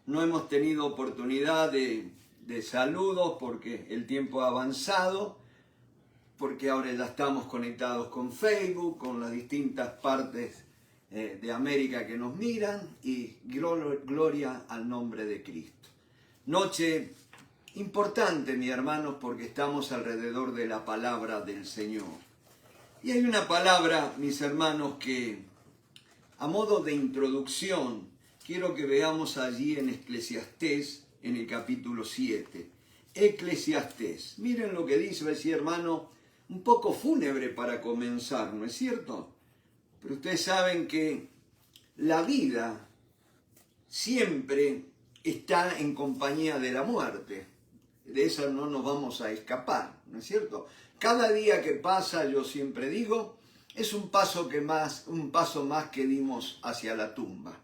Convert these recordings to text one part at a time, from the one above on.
No hemos tenido oportunidad de saludos porque el tiempo ha avanzado, porque ahora ya estamos conectados con Facebook, con las distintas partes de América que nos miran, y gloria al nombre de Cristo. Noche importante, mis hermanos, porque estamos alrededor de la palabra del Señor. Y hay una palabra, mis hermanos, que a modo de introducción quiero que veamos allí en Eclesiastés, en el capítulo 7. Eclesiastés. Miren lo que dice, va a decir, hermano, un poco fúnebre para comenzar, ¿no es cierto? Pero ustedes saben que la vida siempre está en compañía de la muerte. De esa no nos vamos a escapar, ¿no es cierto? Cada día que pasa, yo siempre digo, es un paso más que dimos hacia la tumba.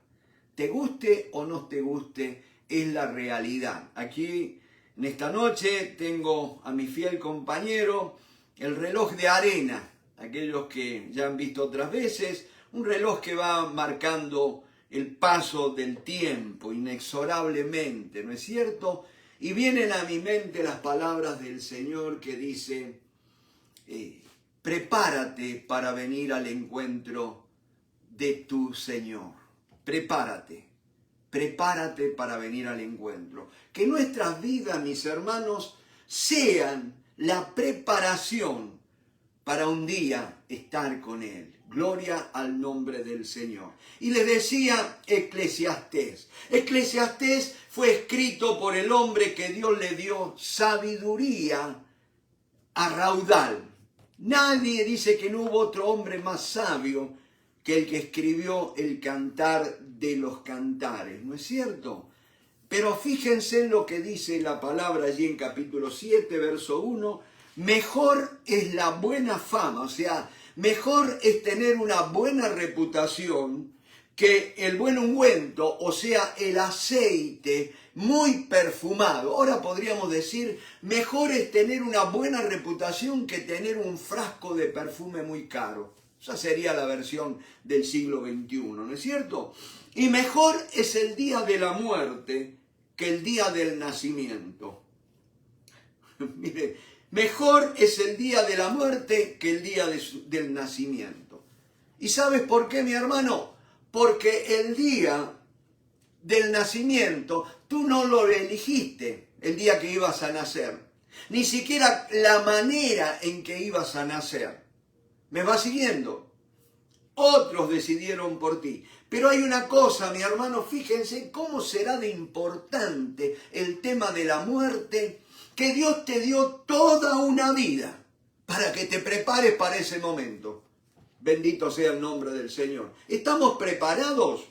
Te guste o no te guste, es la realidad. Aquí, en esta noche, tengo a mi fiel compañero, el reloj de arena. Aquellos que ya han visto otras veces, un reloj que va marcando el paso del tiempo inexorablemente, ¿no es cierto? Y vienen a mi mente las palabras del Señor que dice, prepárate para venir al encuentro de tu Señor. Prepárate para venir al encuentro. Que nuestras vidas, mis hermanos, sean la preparación para un día estar con Él. Gloria al nombre del Señor. Y les decía Eclesiastés. Eclesiastés fue escrito por el hombre que Dios le dio sabiduría a raudal. Nadie dice que no hubo otro hombre más sabio que el que escribió el Cantar de los Cantares, ¿no es cierto? Pero fíjense en lo que dice la palabra allí en capítulo 7, verso 1. Mejor es la buena fama, o sea, mejor es tener una buena reputación que el buen ungüento, o sea, el aceite muy perfumado. Ahora podríamos decir, mejor es tener una buena reputación que tener un frasco de perfume muy caro. Esa sería la versión del siglo XXI, ¿no es cierto? Y mejor es el día de la muerte que el día del nacimiento. Mire, mejor es el día de la muerte que el día del nacimiento. ¿Y sabes por qué, mi hermano? Porque el día del nacimiento tú no lo elegiste el día que ibas a nacer. Ni siquiera la manera en que ibas a nacer. ¿Me vas siguiendo? Otros decidieron por ti. Pero hay una cosa, mi hermano, fíjense cómo será de importante el tema de la muerte, que Dios te dio toda una vida para que te prepares para ese momento. Bendito sea el nombre del Señor. ¿Estamos preparados?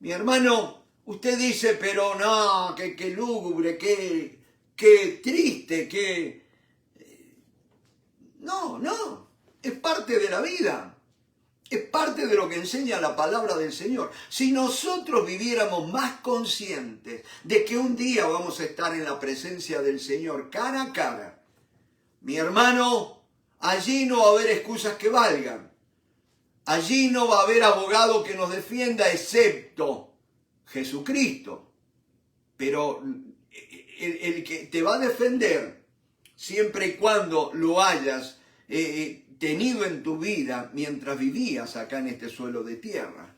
Mi hermano, usted dice, pero no, qué lúgubre, qué triste, qué... No, es parte de la vida. Es parte de lo que enseña la palabra del Señor. Si nosotros viviéramos más conscientes de que un día vamos a estar en la presencia del Señor cara a cara, mi hermano, allí no va a haber excusas que valgan. Allí no va a haber abogado que nos defienda excepto Jesucristo. Pero el que te va a defender, siempre y cuando lo hayas tenido en tu vida mientras vivías acá en este suelo de tierra.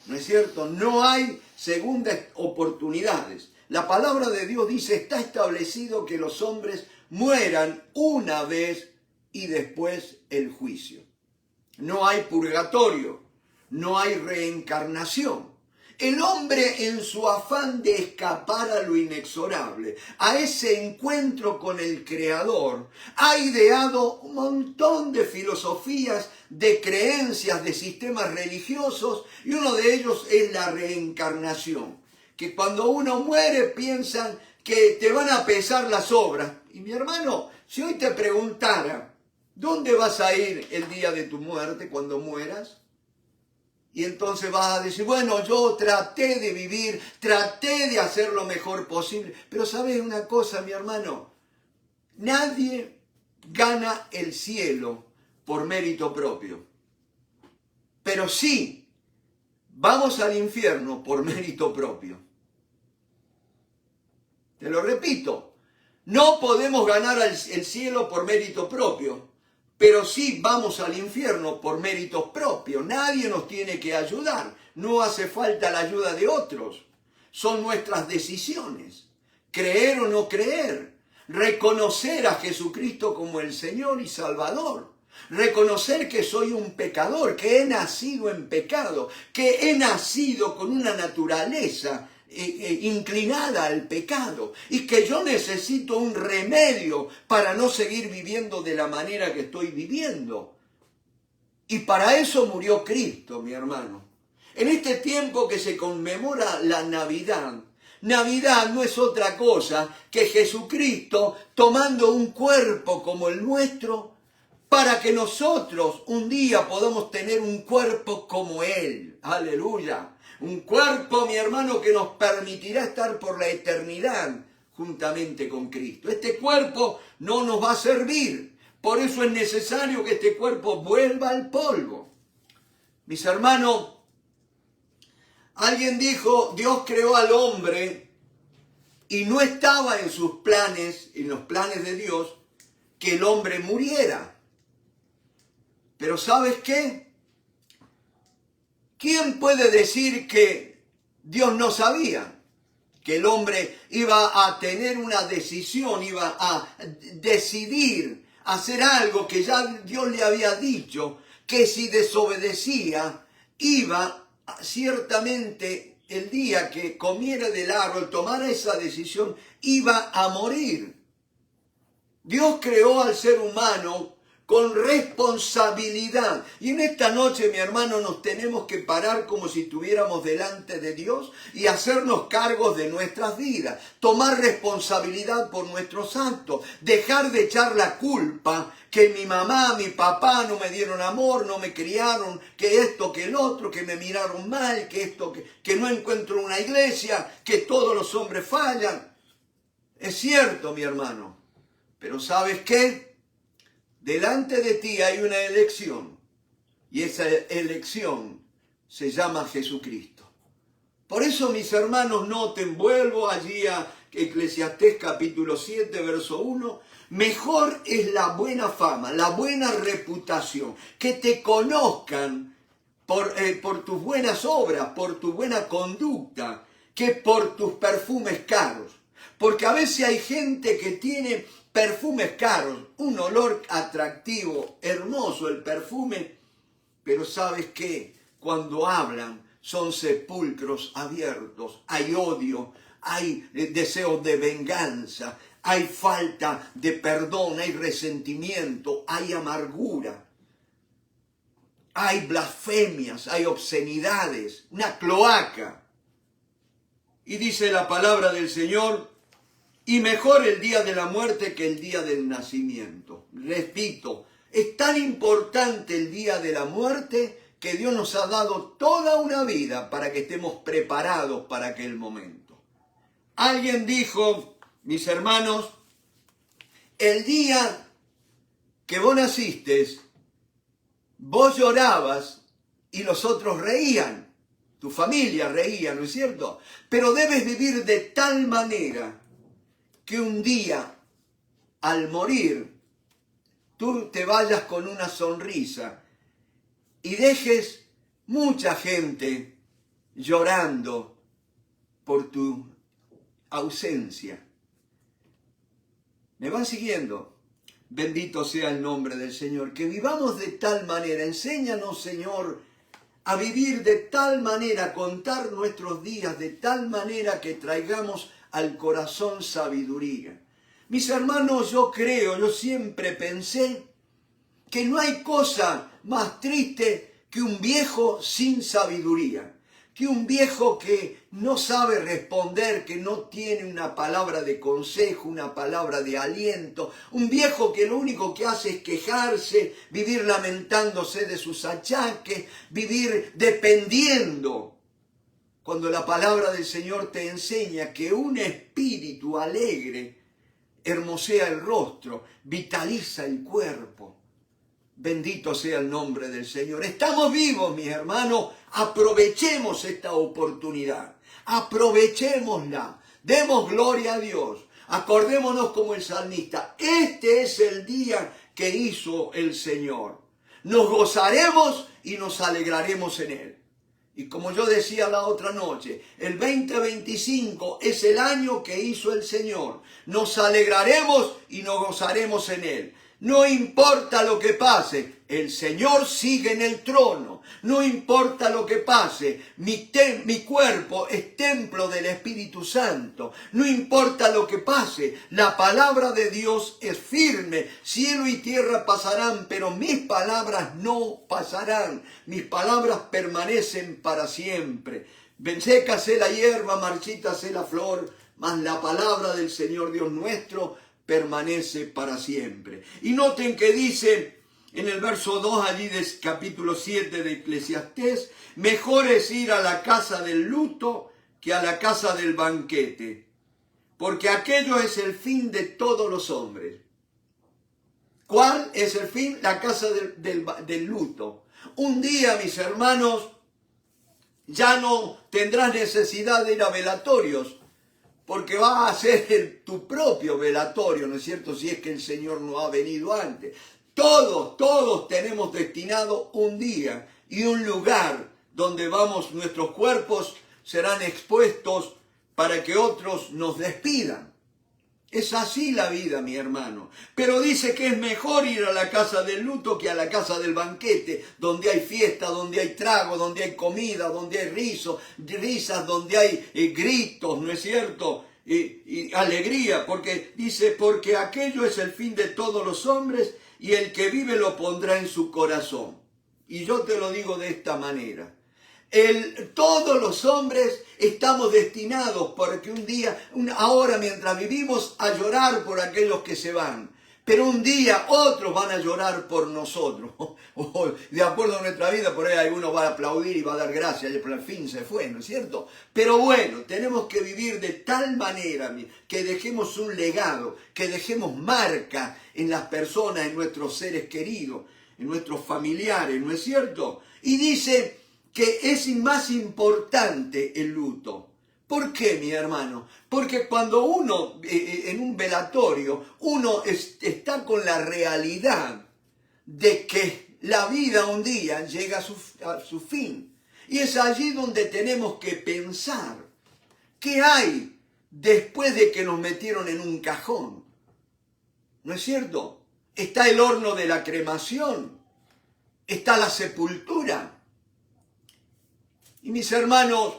¿No es cierto? No hay segundas oportunidades. La palabra de Dios dice, está establecido que los hombres mueran una vez y después el juicio. No hay purgatorio, no hay reencarnación. El hombre, en su afán de escapar a lo inexorable, a ese encuentro con el Creador, ha ideado un montón de filosofías, de creencias, de sistemas religiosos, y uno de ellos es la reencarnación. Que cuando uno muere piensan que te van a pesar las obras. Y mi hermano, si hoy te preguntara, ¿dónde vas a ir el día de tu muerte cuando mueras? Y entonces vas a decir, bueno, yo traté de vivir, traté de hacer lo mejor posible. Pero ¿sabes una cosa, mi hermano? Nadie gana el cielo por mérito propio. Pero sí, vamos al infierno por mérito propio. Te lo repito, no podemos ganar el cielo por mérito propio, pero sí vamos al infierno por méritos propios. Nadie nos tiene que ayudar, no hace falta la ayuda de otros. Son nuestras decisiones, creer o no creer, reconocer a Jesucristo como el Señor y Salvador, reconocer que soy un pecador, que he nacido en pecado, que he nacido con una naturaleza inclinada al pecado y que yo necesito un remedio para no seguir viviendo de la manera que estoy viviendo. Y para eso murió Cristo, mi hermano. En este tiempo que se conmemora la Navidad, Navidad no es otra cosa que Jesucristo tomando un cuerpo como el nuestro para que nosotros un día podamos tener un cuerpo como Él. Aleluya. Un cuerpo, mi hermano, que nos permitirá estar por la eternidad juntamente con Cristo. Este cuerpo no nos va a servir. Por eso es necesario que este cuerpo vuelva al polvo. Mis hermanos, alguien dijo, Dios creó al hombre y no estaba en sus planes, en los planes de Dios, que el hombre muriera. Pero ¿sabes qué? ¿Quién puede decir que Dios no sabía que el hombre iba a tener una decisión, iba a decidir hacer algo que ya Dios le había dicho, que si desobedecía, iba ciertamente el día que comiera del árbol, tomara esa decisión, iba a morir? Dios creó al ser humano con responsabilidad. Y en esta noche, mi hermano, nos tenemos que parar como si estuviéramos delante de Dios y hacernos cargos de nuestras vidas. Tomar responsabilidad por nuestros actos. Dejar de echar la culpa que mi mamá, mi papá no me dieron amor, no me criaron, que esto, que el otro, que me miraron mal, que esto, que no encuentro una iglesia, que todos los hombres fallan. Es cierto, mi hermano. Pero ¿sabes qué? Delante de ti hay una elección y esa elección se llama Jesucristo. Por eso, mis hermanos, noten, vuelvo allí a Eclesiastés capítulo 7, verso 1. Mejor es la buena fama, la buena reputación, que te conozcan por tus buenas obras, por tu buena conducta, que por tus perfumes caros. Porque a veces hay gente que tiene perfumes caros, un olor atractivo, hermoso el perfume, pero ¿sabes qué? Cuando hablan son sepulcros abiertos, hay odio, hay deseos de venganza, hay falta de perdón, hay resentimiento, hay amargura, hay blasfemias, hay obscenidades, una cloaca. Y dice la palabra del Señor, y mejor el día de la muerte que el día del nacimiento. Repito, es tan importante el día de la muerte que Dios nos ha dado toda una vida para que estemos preparados para aquel momento. Alguien dijo, mis hermanos, el día que vos naciste, vos llorabas y los otros reían. Tu familia reía, ¿no es cierto? Pero debes vivir de tal manera que un día, al morir, tú te vayas con una sonrisa y dejes mucha gente llorando por tu ausencia. ¿Me van siguiendo? Bendito sea el nombre del Señor. Que vivamos de tal manera. Enséñanos, Señor, a vivir de tal manera, a contar nuestros días de tal manera que traigamos al corazón sabiduría. Mis hermanos, yo siempre pensé que no hay cosa más triste que un viejo sin sabiduría, que un viejo que no sabe responder, que no tiene una palabra de consejo, una palabra de aliento, un viejo que lo único que hace es quejarse, vivir lamentándose de sus achaques, vivir dependiendo. Cuando la palabra del Señor te enseña que un espíritu alegre hermosea el rostro, vitaliza el cuerpo. Bendito sea el nombre del Señor. Estamos vivos, mis hermanos. Aprovechemos esta oportunidad. Aprovechémosla. Demos gloria a Dios. Acordémonos como el salmista. Este es el día que hizo el Señor. Nos gozaremos y nos alegraremos en él. Y como yo decía la otra noche, el 2025 es el año que hizo el Señor. Nos alegraremos y nos gozaremos en él. No importa lo que pase, el Señor sigue en el trono. No importa lo que pase, mi cuerpo es templo del Espíritu Santo. No importa lo que pase, la palabra de Dios es firme. Cielo y tierra pasarán, pero mis palabras no pasarán. Mis palabras permanecen para siempre. Sécase la hierba, marchítase la flor, mas la palabra del Señor Dios nuestro permanece para siempre. Y noten que dice en el verso 2 allí del capítulo 7 de Eclesiastés, mejor es ir a la casa del luto que a la casa del banquete, porque aquello es el fin de todos los hombres. ¿Cuál es el fin? La casa del luto. Un día, mis hermanos, ya no tendrás necesidad de ir a velatorios, porque va a ser tu propio velatorio, ¿no es cierto? Si es que el Señor no ha venido antes. Todos tenemos destinado un día y un lugar donde nuestros cuerpos serán expuestos para que otros nos despidan. Es así la vida, mi hermano. Pero dice que es mejor ir a la casa del luto que a la casa del banquete, donde hay fiesta, donde hay trago, donde hay comida, donde hay risas, donde hay gritos, ¿no es cierto? Y alegría, porque dice, porque aquello es el fin de todos los hombres y el que vive lo pondrá en su corazón. Y yo te lo digo de esta manera. Todos los hombres estamos destinados porque ahora mientras vivimos, a llorar por aquellos que se van. Pero un día otros van a llorar por nosotros. De acuerdo a nuestra vida, por ahí alguno va a aplaudir y va a dar gracias, y al fin se fue, ¿no es cierto? Pero bueno, tenemos que vivir de tal manera que dejemos un legado, que dejemos marca en las personas, en nuestros seres queridos, en nuestros familiares, ¿no es cierto? Y dice que es más importante el luto. ¿Por qué, mi hermano? Porque cuando uno, en un velatorio, uno está con la realidad de que la vida un día llega a su fin. Y es allí donde tenemos que pensar, ¿qué hay después de que nos metieron en un cajón? ¿No es cierto? Está el horno de la cremación, está la sepultura. Y mis hermanos,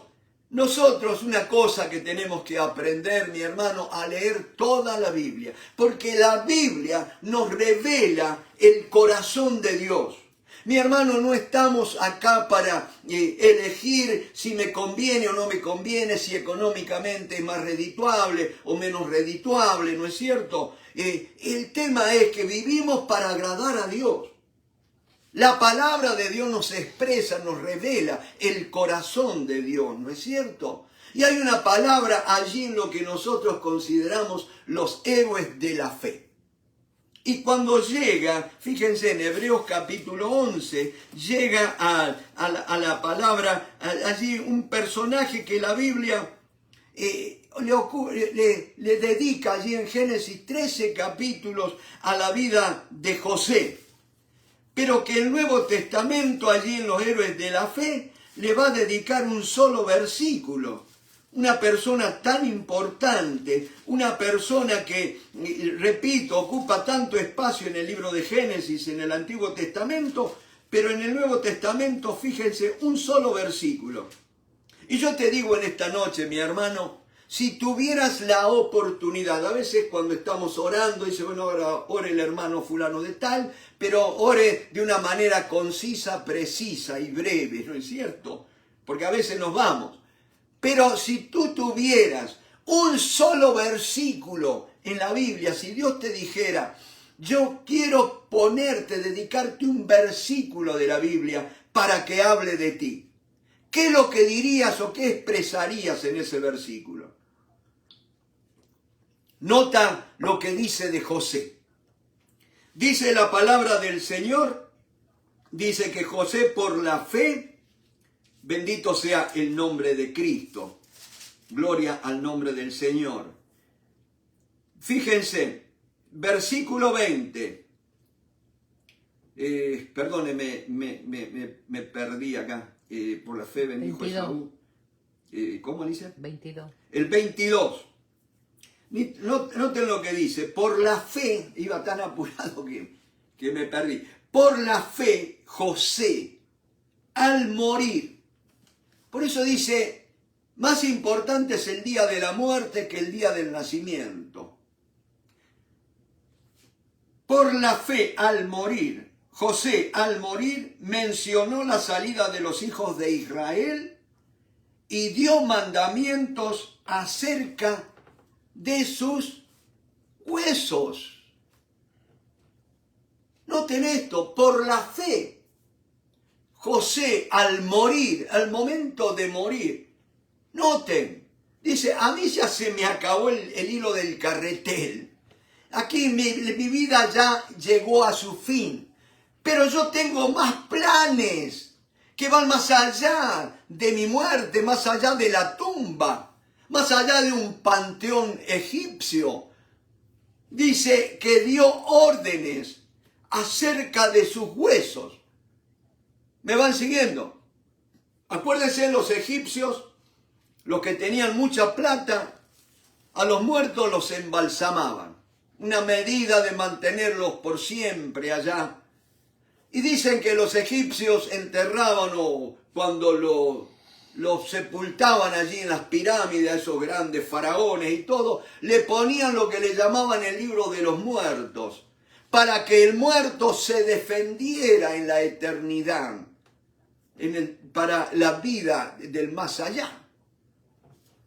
nosotros una cosa que tenemos que aprender, mi hermano, a leer toda la Biblia. Porque la Biblia nos revela el corazón de Dios. Mi hermano, no estamos acá para elegir si me conviene o no me conviene, si económicamente es más redituable o menos redituable, ¿no es cierto? El tema es que vivimos para agradar a Dios. La palabra de Dios nos expresa, nos revela el corazón de Dios, ¿no es cierto? Y hay una palabra allí en lo que nosotros consideramos los héroes de la fe. Y cuando llega, fíjense en Hebreos capítulo 11, llega a la palabra, allí un personaje que la Biblia le dedica allí en Génesis 13 capítulos a la vida de José. Pero que el Nuevo Testamento, allí en los héroes de la fe, le va a dedicar un solo versículo. Una persona tan importante, una persona que, repito, ocupa tanto espacio en el libro de Génesis, en el Antiguo Testamento, pero en el Nuevo Testamento, fíjense, un solo versículo. Y yo te digo en esta noche, mi hermano, si tuvieras la oportunidad, a veces cuando estamos orando, dice, bueno, ahora ore el hermano fulano de tal, pero ore de una manera concisa, precisa y breve, ¿no es cierto? Porque a veces nos vamos. Pero si tú tuvieras un solo versículo en la Biblia, si Dios te dijera, yo quiero dedicarte un versículo de la Biblia para que hable de ti, ¿qué es lo que dirías o qué expresarías en ese versículo? Nota lo que dice de José. Dice la palabra del Señor, dice que José por la fe, bendito sea el nombre de Cristo, Gloria al nombre del Señor. Fíjense, versículo 20. Perdóneme, me perdí acá. Por la fe bendijo Esaú. ¿Cómo dice? 22. El 22. Noten lo que dice. Por la fe, iba tan apurado que me perdí. Por la fe, José, al morir. Por eso dice, más importante es el día de la muerte que el día del nacimiento. Por la fe, al morir, José, al morir, mencionó la salida de los hijos de Israel y dio mandamientos acerca de sus huesos. Noten esto, por la fe, José al morir, al momento de morir, noten, dice, a mí ya se me acabó el hilo del carretel. Aquí mi vida ya llegó a su fin. Pero yo tengo más planes que van más allá de mi muerte, más allá de la tumba, más allá de un panteón egipcio. Dice que dio órdenes acerca de sus huesos. ¿Me van siguiendo? Acuérdense, los egipcios, los que tenían mucha plata, a los muertos los embalsamaban. Una medida de mantenerlos por siempre allá. Y dicen que los egipcios enterraban o cuando los sepultaban allí en las pirámides, esos grandes faraones y todo, le ponían lo que le llamaban el libro de los muertos, para que el muerto se defendiera en la eternidad, para la vida del más allá.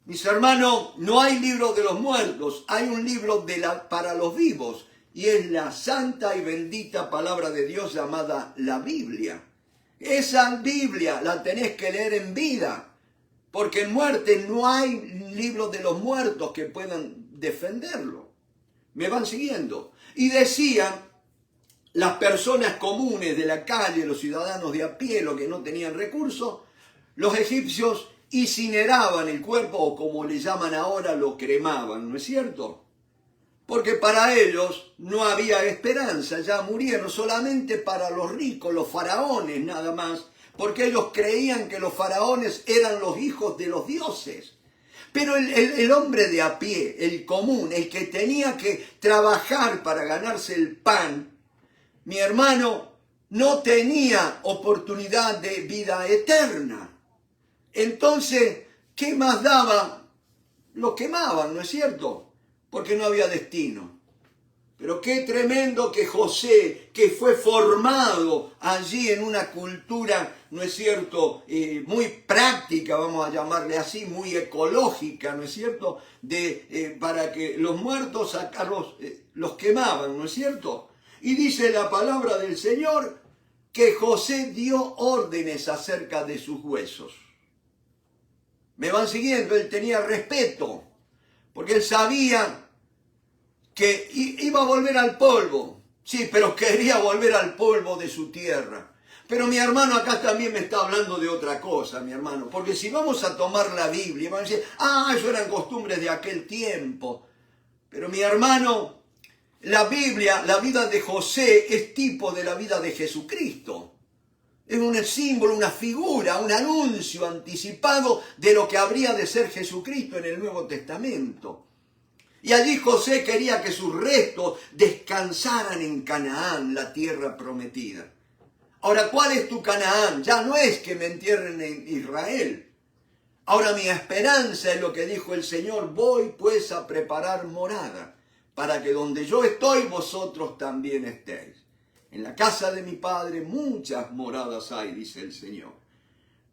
Mis hermanos, no hay libro de los muertos, hay un libro para los vivos. Y es la santa y bendita palabra de Dios llamada la Biblia. Esa Biblia la tenés que leer en vida, porque en muerte no hay libro de los muertos que puedan defenderlo. ¿Me van siguiendo? Y decían, las personas comunes de la calle, los ciudadanos de a pie, los que no tenían recursos, los egipcios incineraban el cuerpo, o como le llaman ahora, lo cremaban, ¿no es cierto? Porque para ellos no había esperanza, ya murieron, solamente para los ricos, los faraones nada más, porque ellos creían que los faraones eran los hijos de los dioses. Pero el hombre de a pie, el común, el que tenía que trabajar para ganarse el pan, mi hermano, no tenía oportunidad de vida eterna. Entonces, ¿qué más daba? Lo quemaban, ¿no es cierto? Porque no había destino. Pero qué tremendo que José, que fue formado allí en una cultura, ¿no es cierto?, muy práctica, vamos a llamarle así, muy ecológica, ¿no es cierto?, para que los muertos sacarlos, los quemaban, ¿no es cierto? Y dice la palabra del Señor que José dio órdenes acerca de sus huesos. ¿Me van siguiendo? Él tenía respeto, porque él sabía que iba a volver al polvo. Sí, pero quería volver al polvo de su tierra. Pero mi hermano acá también me está hablando de otra cosa, mi hermano. Porque si vamos a tomar la Biblia, vamos a decir, eso eran costumbres de aquel tiempo. Pero mi hermano, la Biblia, la vida de José es tipo de la vida de Jesucristo. Es un símbolo, una figura, un anuncio anticipado de lo que habría de ser Jesucristo en el Nuevo Testamento. Y allí José quería que sus restos descansaran en Canaán, la tierra prometida. Ahora, ¿cuál es tu Canaán? Ya no es que me entierren en Israel. Ahora mi esperanza es lo que dijo el Señor, voy pues a preparar morada, para que donde yo estoy, vosotros también estéis. En la casa de mi Padre muchas moradas hay, dice el Señor.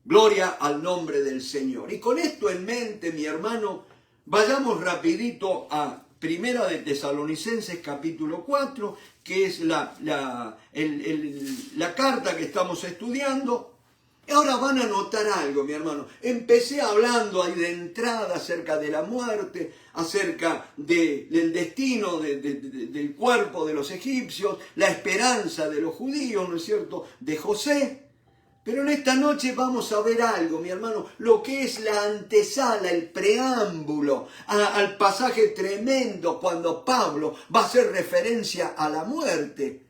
Gloria al nombre del Señor. Y con esto en mente, mi hermano, vayamos rapidito a Primera de Tesalonicenses capítulo 4, que es la carta que estamos estudiando. Y ahora van a notar algo, mi hermano. Empecé hablando ahí de entrada acerca de la muerte, acerca del destino del cuerpo de los egipcios, la esperanza de los judíos, ¿no es cierto?, de José. Pero en esta noche vamos a ver algo, mi hermano, lo que es la antesala, el preámbulo al pasaje tremendo cuando Pablo va a hacer referencia a la muerte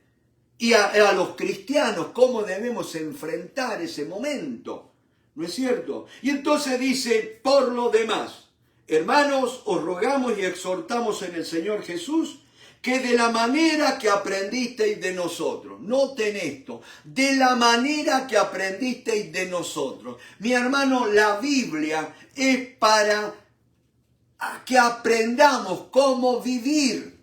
y a los cristianos, cómo debemos enfrentar ese momento, ¿no es cierto? Y entonces dice, por lo demás, hermanos, os rogamos y exhortamos en el Señor Jesús, que de la manera que aprendisteis de nosotros, noten esto, de la manera que aprendisteis de nosotros. Mi hermano, la Biblia es para que aprendamos cómo vivir.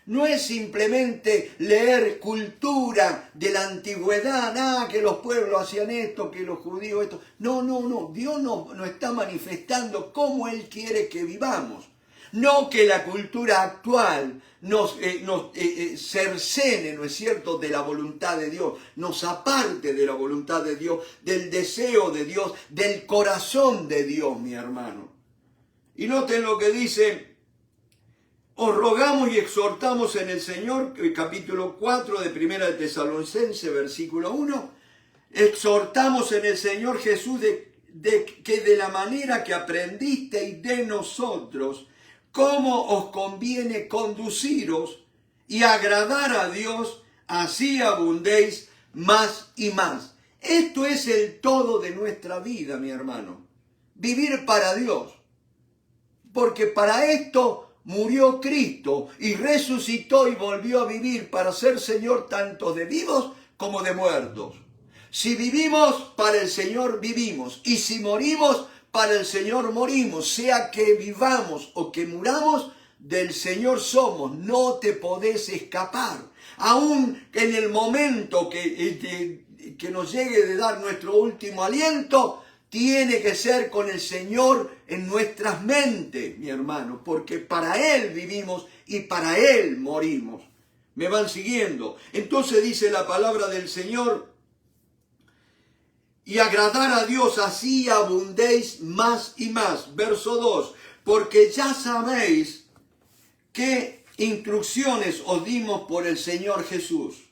No es simplemente leer cultura de la antigüedad, que los pueblos hacían esto, que los judíos esto. No. Dios nos está manifestando cómo Él quiere que vivamos. No que la cultura actual nos cercene, ¿no es cierto?, de la voluntad de Dios, nos aparte de la voluntad de Dios, del deseo de Dios, del corazón de Dios, mi hermano. Y noten lo que dice, os rogamos y exhortamos en el Señor, capítulo 4 de Primera de Tesalonicenses, versículo 1, exhortamos en el Señor Jesús que de la manera que aprendisteis de nosotros, cómo os conviene conduciros y agradar a Dios, así abundéis más y más. Esto es el todo de nuestra vida, mi hermano. Vivir para Dios. Porque para esto murió Cristo y resucitó y volvió a vivir para ser Señor tanto de vivos como de muertos. Si vivimos, para el Señor vivimos. Y si morimos, para el Señor morimos, sea que vivamos o que muramos, del Señor somos, no te podés escapar. Aún en el momento que nos llegue de dar nuestro último aliento, tiene que ser con el Señor en nuestras mentes, mi hermano, porque para Él vivimos y para Él morimos. ¿Me van siguiendo? Entonces dice la palabra del Señor, y agradar a Dios, así abundéis más y más. Verso 2, porque ya sabéis qué instrucciones os dimos por el Señor Jesús.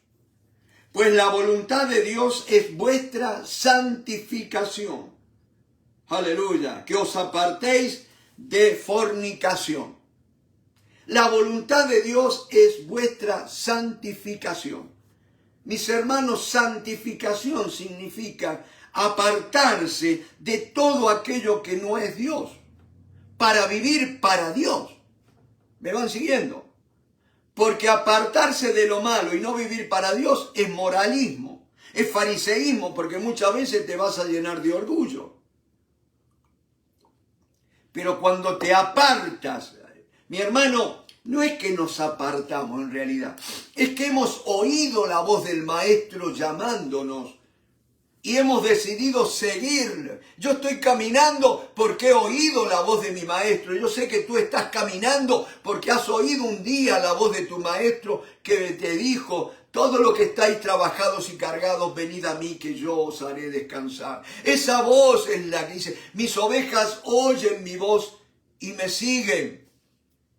Pues la voluntad de Dios es vuestra santificación. Aleluya, que os apartéis de fornicación. La voluntad de Dios es vuestra santificación. Mis hermanos, santificación significa apartarse de todo aquello que no es Dios, para vivir para Dios. ¿Me van siguiendo? Porque apartarse de lo malo y no vivir para Dios es moralismo, es fariseísmo, porque muchas veces te vas a llenar de orgullo. Pero cuando te apartas, mi hermano, no es que nos apartamos en realidad, es que hemos oído la voz del Maestro llamándonos y hemos decidido seguirle. Yo estoy caminando porque he oído la voz de mi Maestro. Yo sé que tú estás caminando porque has oído un día la voz de tu Maestro que te dijo, todos los que estáis trabajados y cargados, venid a mí que yo os haré descansar. Esa voz es la que dice, mis ovejas oyen mi voz y me siguen.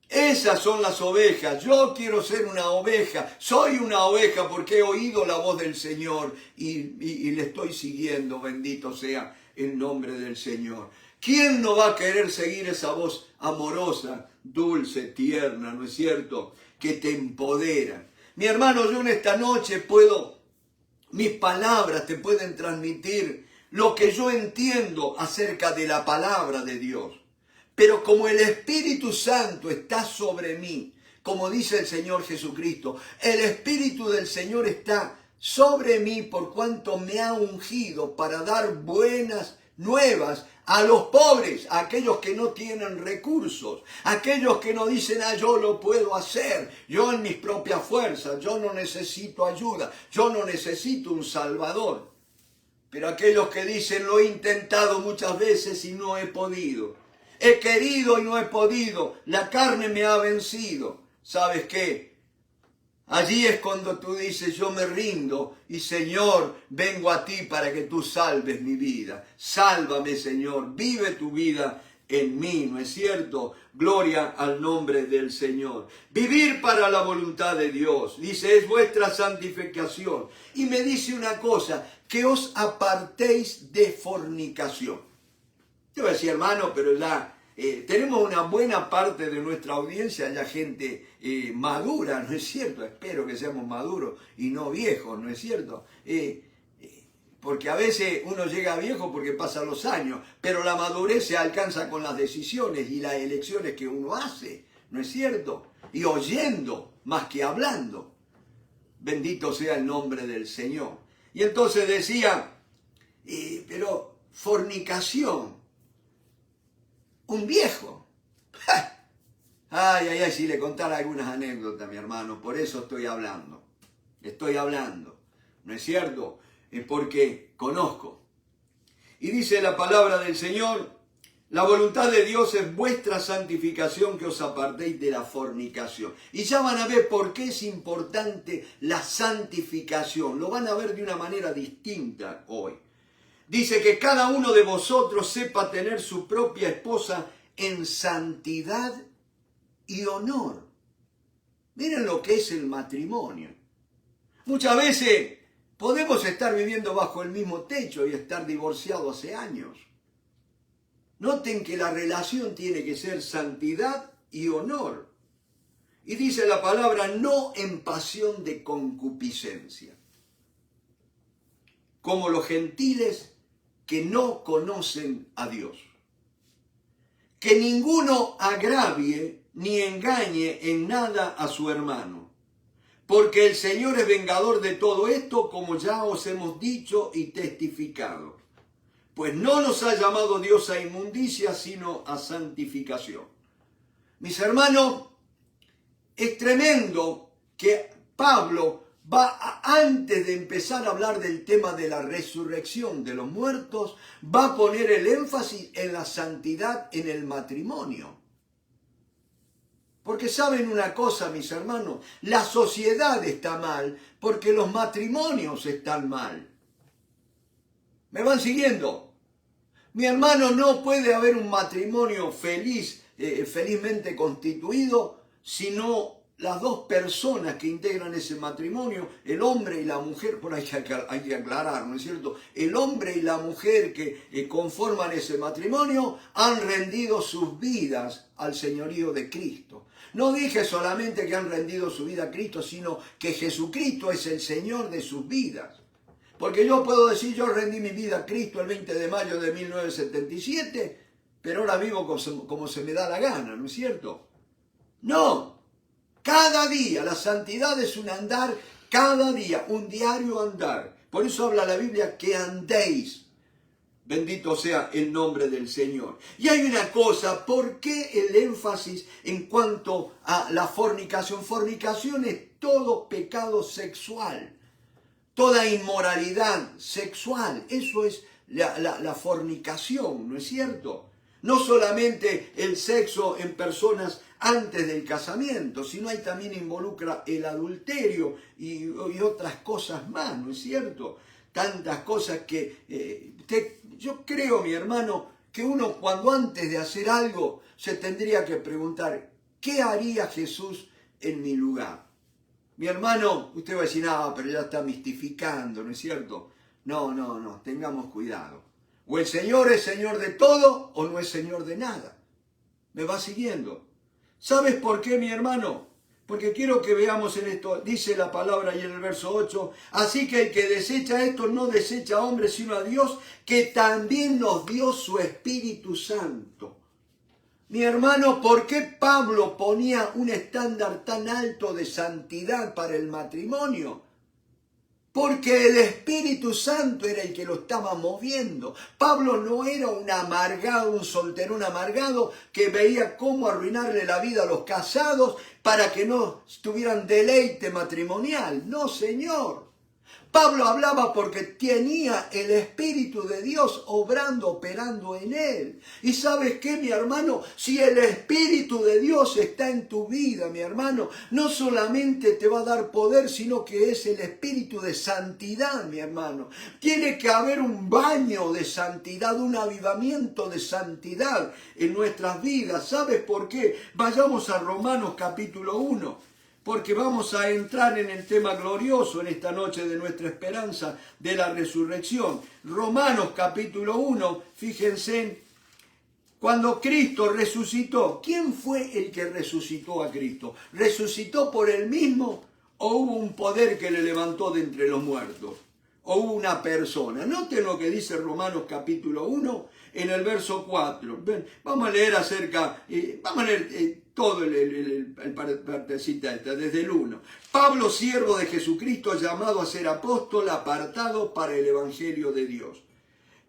Esas son las ovejas. Yo quiero ser una oveja. Soy una oveja porque he oído la voz del Señor y le estoy siguiendo. Bendito sea el nombre del Señor. ¿Quién no va a querer seguir esa voz amorosa, dulce, tierna, ¿no es cierto?, que te empodera? Mi hermano, yo en esta noche mis palabras te pueden transmitir lo que yo entiendo acerca de la palabra de Dios. Pero como el Espíritu Santo está sobre mí, como dice el Señor Jesucristo, el Espíritu del Señor está sobre mí por cuanto me ha ungido para dar buenas nuevas a los pobres, a aquellos que no tienen recursos, a aquellos que no dicen, yo lo puedo hacer, yo en mis propias fuerzas, yo no necesito ayuda, yo no necesito un Salvador. Pero aquellos que dicen, lo he intentado muchas veces y no he podido. He querido y no he podido. La carne me ha vencido. ¿Sabes qué? Allí es cuando tú dices, yo me rindo y Señor, vengo a ti para que tú salves mi vida. Sálvame, Señor. Vive tu vida en mí, ¿no es cierto? Gloria al nombre del Señor. Vivir para la voluntad de Dios, dice, es vuestra santificación. Y me dice una cosa, que os apartéis de fornicación. Yo voy a decir, hermano, pero ya tenemos una buena parte de nuestra audiencia, ya gente madura, ¿no es cierto? Espero que seamos maduros y no viejos, ¿no es cierto? Porque a veces uno llega viejo porque pasan los años, pero la madurez se alcanza con las decisiones y las elecciones que uno hace, ¿no es cierto? Y oyendo más que hablando. Bendito sea el nombre del Señor. Y entonces decía, pero fornicación, un viejo. ¡Ja! Ay, ay, ay, si le contara algunas anécdotas, mi hermano, por eso estoy hablando, ¿no es cierto? Porque conozco. Y dice la palabra del Señor, la voluntad de Dios es vuestra santificación, que os apartéis de la fornicación. Y ya van a ver por qué es importante la santificación. Lo van a ver de una manera distinta hoy. Dice que cada uno de vosotros sepa tener su propia esposa en santidad y honor. Miren lo que es el matrimonio. Muchas veces podemos estar viviendo bajo el mismo techo y estar divorciados hace años. Noten que la relación tiene que ser santidad y honor. Y dice la palabra, no en pasión de concupiscencia, como los gentiles que no conocen a Dios. Que ninguno agravie ni engañe en nada a su hermano, porque el Señor es vengador de todo esto, como ya os hemos dicho y testificado. Pues no nos ha llamado Dios a inmundicia, sino a santificación. Mis hermanos, es tremendo que Pablo antes de empezar a hablar del tema de la resurrección de los muertos, va a poner el énfasis en la santidad en el matrimonio. Porque saben una cosa, mis hermanos, la sociedad está mal porque los matrimonios están mal. ¿Me van siguiendo? Mi hermano, no puede haber un matrimonio felizmente constituido, sino las dos personas que integran ese matrimonio, el hombre y la mujer, por ahí hay que aclarar, ¿no es cierto? El hombre y la mujer que conforman ese matrimonio han rendido sus vidas al señorío de Cristo. No dije solamente que han rendido su vida a Cristo, sino que Jesucristo es el Señor de sus vidas. Porque yo puedo decir, yo rendí mi vida a Cristo el 20 de mayo de 1977, pero ahora vivo como se me da la gana, ¿no es cierto? No. Cada día, la santidad es un andar, cada día, un diario andar. Por eso habla la Biblia que andéis. Bendito sea el nombre del Señor. Y hay una cosa, ¿por qué el énfasis en cuanto a la fornicación? Fornicación es todo pecado sexual, toda inmoralidad sexual. Eso es la fornicación, ¿no es cierto? No solamente el sexo en personas antes del casamiento, sino ahí también involucra el adulterio y otras cosas más, ¿no es cierto? Tantas cosas que yo creo, mi hermano, que uno cuando antes de hacer algo se tendría que preguntar, ¿qué haría Jesús en mi lugar? Mi hermano, usted va a decir, pero ya está mistificando, ¿no es cierto? No, tengamos cuidado. O el Señor es Señor de todo o no es Señor de nada. ¿Me va siguiendo? ¿Sabes por qué, mi hermano? Porque quiero que veamos en esto, dice la palabra ahí en el verso 8, así que el que desecha esto no desecha a hombres sino a Dios, que también nos dio su Espíritu Santo. Mi hermano, ¿por qué Pablo ponía un estándar tan alto de santidad para el matrimonio? Porque el Espíritu Santo era el que lo estaba moviendo. Pablo no era un amargado, un solterón amargado que veía cómo arruinarle la vida a los casados para que no tuvieran deleite matrimonial. No, señor. Pablo hablaba porque tenía el Espíritu de Dios obrando, operando en él. Y ¿sabes qué, mi hermano? Si el Espíritu de Dios está en tu vida, mi hermano, no solamente te va a dar poder, sino que es el Espíritu de santidad, mi hermano. Tiene que haber un baño de santidad, un avivamiento de santidad en nuestras vidas. ¿Sabes por qué? Vayamos a Romanos capítulo 1. Porque vamos a entrar en el tema glorioso en esta noche de nuestra esperanza de la resurrección. Romanos capítulo 1, fíjense, cuando Cristo resucitó, ¿quién fue el que resucitó a Cristo? ¿Resucitó por él mismo o hubo un poder que le levantó de entre los muertos? ¿O hubo una persona? Noten lo que dice Romanos capítulo 1 en el verso 4. Vamos a leer vamos a leer todo el partecita esta, desde el 1. Pablo, siervo de Jesucristo, llamado a ser apóstol, apartado para el evangelio de Dios.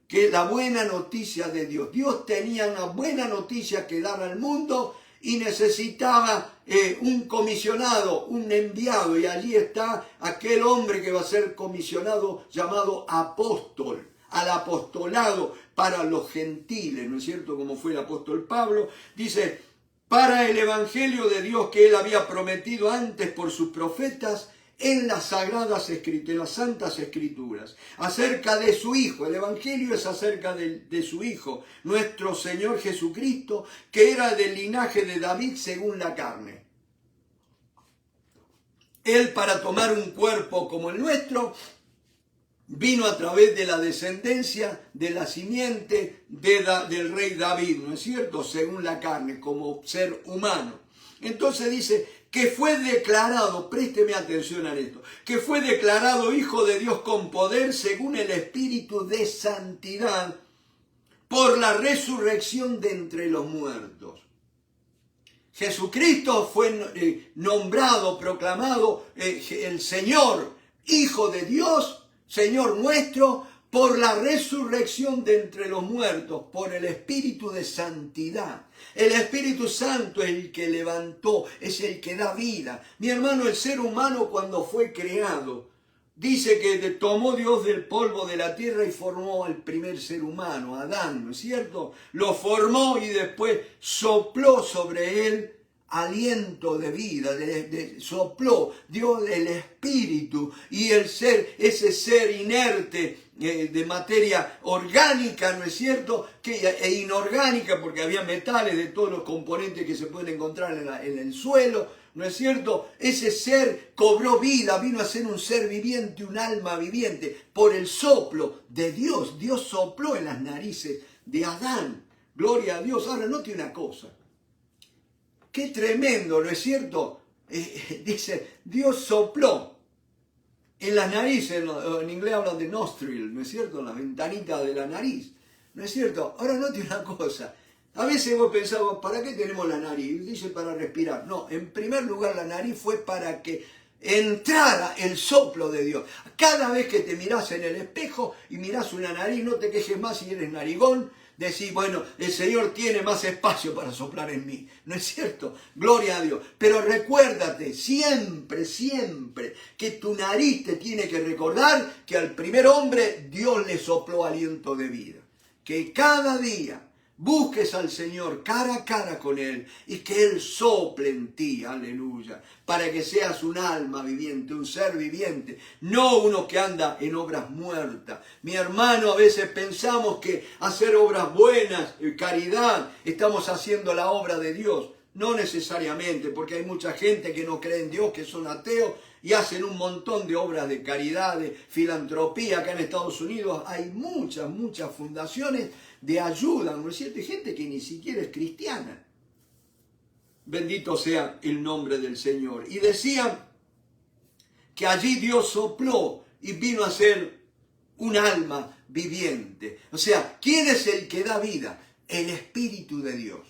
Que la buena noticia de Dios. Dios tenía una buena noticia que dar al mundo y necesitaba un comisionado, un enviado. Y allí está aquel hombre que va a ser comisionado llamado apóstol, al apostolado para los gentiles, ¿no es cierto? Como fue el apóstol Pablo. Dice, para el evangelio de Dios que él había prometido antes por sus profetas en las sagradas escrituras, en las santas escrituras, acerca de su Hijo. El evangelio es acerca de su Hijo, nuestro Señor Jesucristo, que era del linaje de David según la carne. Él, para tomar un cuerpo como el nuestro, vino a través de la descendencia, de la simiente del rey David, ¿no es cierto? Según la carne, como ser humano. Entonces dice que fue declarado, présteme atención a esto, que fue declarado Hijo de Dios con poder según el Espíritu de santidad por la resurrección de entre los muertos. Jesucristo fue nombrado, proclamado el Señor, Hijo de Dios, Señor nuestro, por la resurrección de entre los muertos, por el Espíritu de santidad. El Espíritu Santo es el que levantó, es el que da vida. Mi hermano, el ser humano cuando fue creado, dice que tomó Dios del polvo de la tierra y formó al primer ser humano, Adán, ¿no es cierto? Lo formó y después sopló sobre él aliento de vida, sopló, dio el espíritu y ese ser inerte de materia orgánica, ¿no es cierto? E inorgánica, porque había metales de todos los componentes que se pueden encontrar en el suelo, ¿no es cierto? Ese ser cobró vida, vino a ser un ser viviente, un alma viviente, por el soplo de Dios. Dios sopló en las narices de Adán. Gloria a Dios. Ahora, note una cosa. Qué tremendo, ¿no es cierto? Dice, Dios sopló en las narices, en inglés hablan de nostril, ¿no es cierto? En la ventanita de la nariz, ¿no es cierto? Ahora note una cosa. A veces vos pensabas, ¿para qué tenemos la nariz? Dice, para respirar. No, en primer lugar la nariz fue para que entrara el soplo de Dios. Cada vez que te mirás en el espejo y mirás una nariz, no te quejes más si eres narigón. Decir, bueno, el Señor tiene más espacio para soplar en mí. ¿No es cierto? Gloria a Dios. Pero recuérdate siempre, siempre, que tu nariz te tiene que recordar que al primer hombre Dios le sopló aliento de vida. Que cada día busques al Señor cara a cara con Él y que Él sople en ti, aleluya, para que seas un alma viviente, un ser viviente, no uno que anda en obras muertas. Mi hermano, a veces pensamos que hacer obras buenas, caridad, estamos haciendo la obra de Dios. No necesariamente, porque hay mucha gente que no cree en Dios, que son ateos y hacen un montón de obras de caridad, de filantropía. Acá en Estados Unidos hay muchas fundaciones de ayuda, ¿no es cierto? Hay gente que ni siquiera es cristiana. Bendito sea el nombre del Señor. Y decían que allí Dios sopló y vino a ser un alma viviente. O sea, ¿quién es el que da vida? El Espíritu de Dios.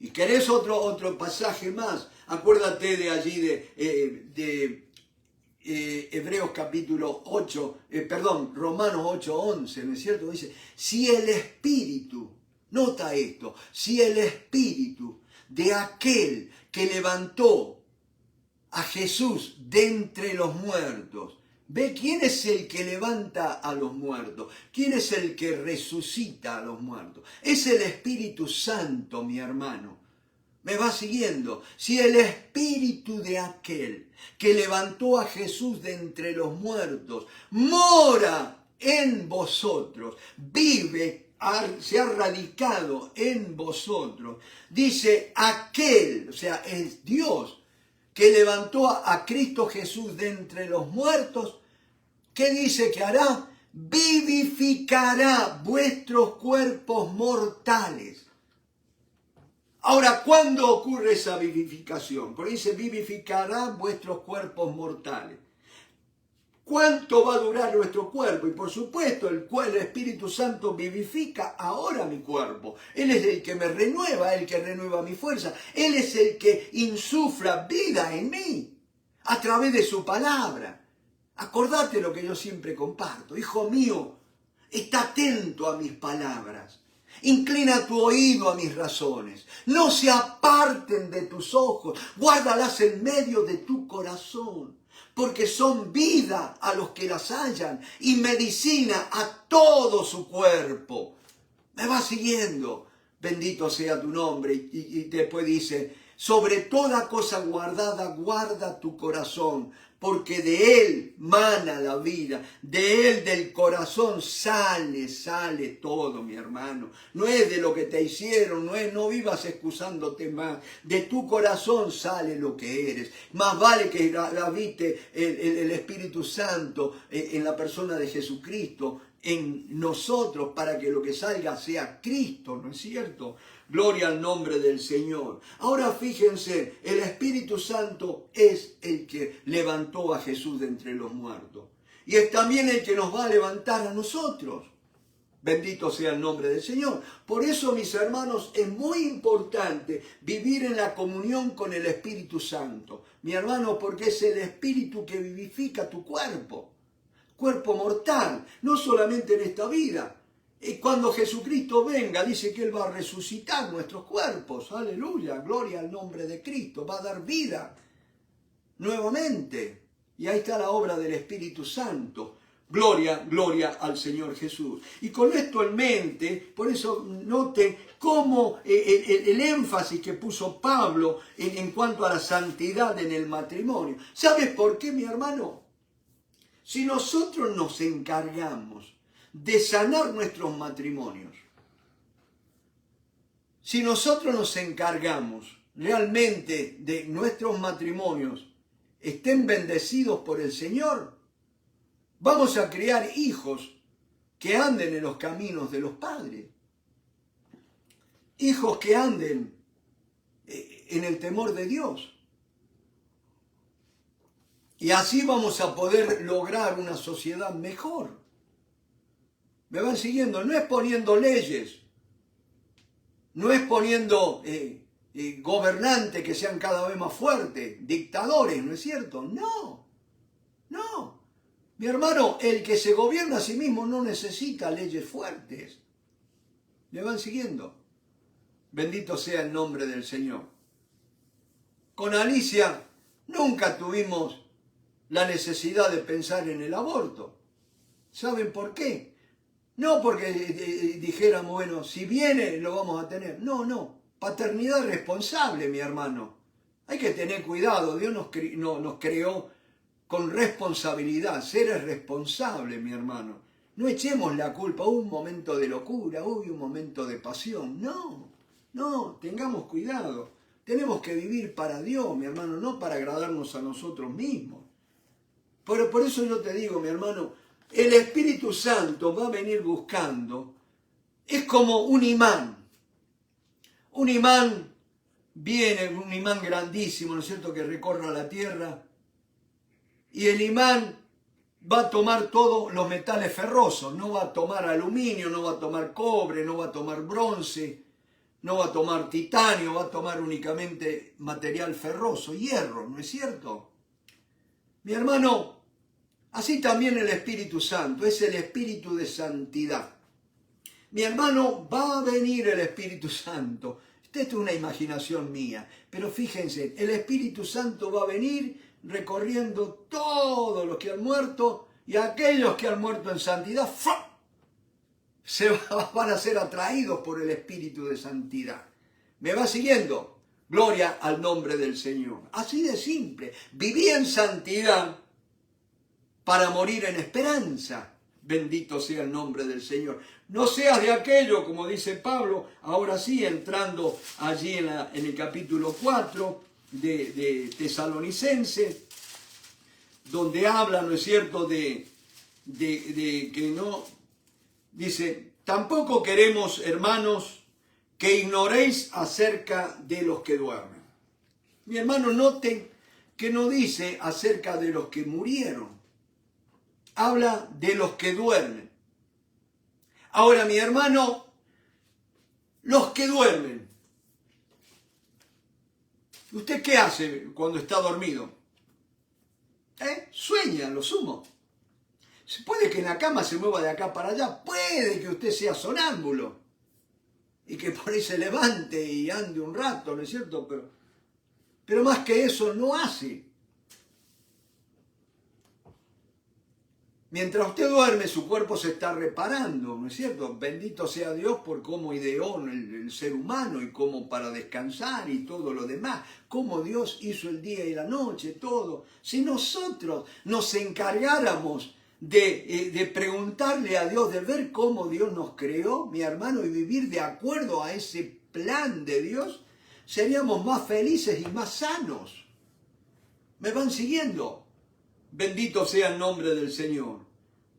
Y querés otro pasaje más, acuérdate de allí de Hebreos capítulo 8, Romanos 8:11, ¿no es cierto? Dice, si el Espíritu, nota esto, si el Espíritu de aquel que levantó a Jesús de entre los muertos Ve quién es el que levanta a los muertos, quién es el que resucita a los muertos. Es el Espíritu Santo, mi hermano. ¿Me va siguiendo? Si el espíritu de aquel que levantó a Jesús de entre los muertos mora en vosotros, vive, se ha radicado en vosotros, dice aquel, o sea, es Dios, que levantó a Cristo Jesús de entre los muertos, ¿qué dice que hará? Vivificará vuestros cuerpos mortales. Ahora, ¿cuándo ocurre esa vivificación? Porque dice, vivificará vuestros cuerpos mortales. ¿Cuánto va a durar nuestro cuerpo? Y por supuesto, el Espíritu Santo vivifica ahora mi cuerpo. Él es el que me renueva, el que renueva mi fuerza. Él es el que insufla vida en mí a través de su palabra. Acordate lo que yo siempre comparto. Hijo mío, está atento a mis palabras. Inclina tu oído a mis razones. No se aparten de tus ojos. Guárdalas en medio de tu corazón. Porque son vida a los que las hallan y medicina a todo su cuerpo. ¿Me va siguiendo? Bendito sea tu nombre. Y después dice, sobre toda cosa guardada, guarda tu corazón, porque de él mana la vida, de él, del corazón, sale todo, mi hermano. No es de lo que te hicieron, no vivas excusándote más. De tu corazón sale lo que eres. Más vale que habite el Espíritu Santo en la persona de Jesucristo, en nosotros, para que lo que salga sea Cristo, ¿no es cierto? Gloria al nombre del Señor. Ahora fíjense, el Espíritu Santo es el que levantó a Jesús de entre los muertos. Y es también el que nos va a levantar a nosotros. Bendito sea el nombre del Señor. Por eso, mis hermanos, es muy importante vivir en la comunión con el Espíritu Santo. Mi hermano, porque es el Espíritu que vivifica tu cuerpo. Cuerpo mortal, no solamente en esta vida. Y cuando Jesucristo venga, dice que Él va a resucitar nuestros cuerpos. Aleluya, gloria al nombre de Cristo. Va a dar vida nuevamente. Y ahí está la obra del Espíritu Santo. Gloria, gloria al Señor Jesús. Y con esto en mente, por eso noten cómo el énfasis que puso Pablo en cuanto a la santidad en el matrimonio. ¿Sabes por qué, mi hermano? Si nosotros nos encargamos de sanar nuestros matrimonios, si nosotros nos encargamos realmente de nuestros matrimonios estén bendecidos por el Señor, vamos a criar hijos que anden en los caminos de los padres, hijos que anden en el temor de Dios. Y así vamos a poder lograr una sociedad mejor. ¿Me van siguiendo? No es poniendo leyes, no es poniendo gobernantes que sean cada vez más fuertes, dictadores, ¿no es cierto? No, no. Mi hermano, el que se gobierna a sí mismo no necesita leyes fuertes. ¿Me van siguiendo? Bendito sea el nombre del Señor. Con Alicia nunca tuvimos la necesidad de pensar en el aborto. ¿Saben por qué? No porque dijéramos, bueno, si viene lo vamos a tener. No. Paternidad responsable, mi hermano. Hay que tener cuidado. Dios nos creó con responsabilidad. Ser responsable, mi hermano. No echemos la culpa. Un momento de locura, un momento de pasión. No, tengamos cuidado. Tenemos que vivir para Dios, mi hermano, no para agradarnos a nosotros mismos. Pero por eso yo te digo, mi hermano, el Espíritu Santo va a venir buscando. Es como un imán. Un imán viene, un imán grandísimo, ¿no es cierto?, que recorra la tierra. Y el imán va a tomar todos los metales ferrosos. No va a tomar aluminio, no va a tomar cobre, no va a tomar bronce, no va a tomar titanio, va a tomar únicamente material ferroso, hierro, ¿no es cierto? Mi hermano, así también el Espíritu Santo, es el Espíritu de santidad. Mi hermano, va a venir el Espíritu Santo. Esto es una imaginación mía, pero fíjense, el Espíritu Santo va a venir recorriendo todos los que han muerto y aquellos que han muerto en santidad van a ser atraídos por el Espíritu de santidad. ¿Me va siguiendo? Gloria al nombre del Señor. Así de simple. Viví en santidad para morir en esperanza. Bendito sea el nombre del Señor. No seas de aquello, como dice Pablo, ahora sí, entrando allí en el capítulo 4 de Tesalonicense, donde habla, ¿no es cierto?, de que no, dice, tampoco queremos, hermanos, que ignoréis acerca de los que duermen. Mi hermano, noten que no dice acerca de los que murieron. Habla de los que duermen. Ahora, mi hermano, los que duermen. ¿Usted qué hace cuando está dormido? Sueña, lo sumo. Puede que en la cama se mueva de acá para allá. Puede que usted sea sonámbulo. Y que por ahí se levante y ande un rato, ¿no es cierto? Pero más que eso no hace. Mientras usted duerme, su cuerpo se está reparando, ¿no es cierto? Bendito sea Dios por cómo ideó el ser humano y cómo para descansar y todo lo demás. Cómo Dios hizo el día y la noche, todo. Si nosotros nos encargáramos de preguntarle a Dios, de ver cómo Dios nos creó, mi hermano, y vivir de acuerdo a ese plan de Dios, seríamos más felices y más sanos. ¿Me van siguiendo? Bendito sea el nombre del Señor.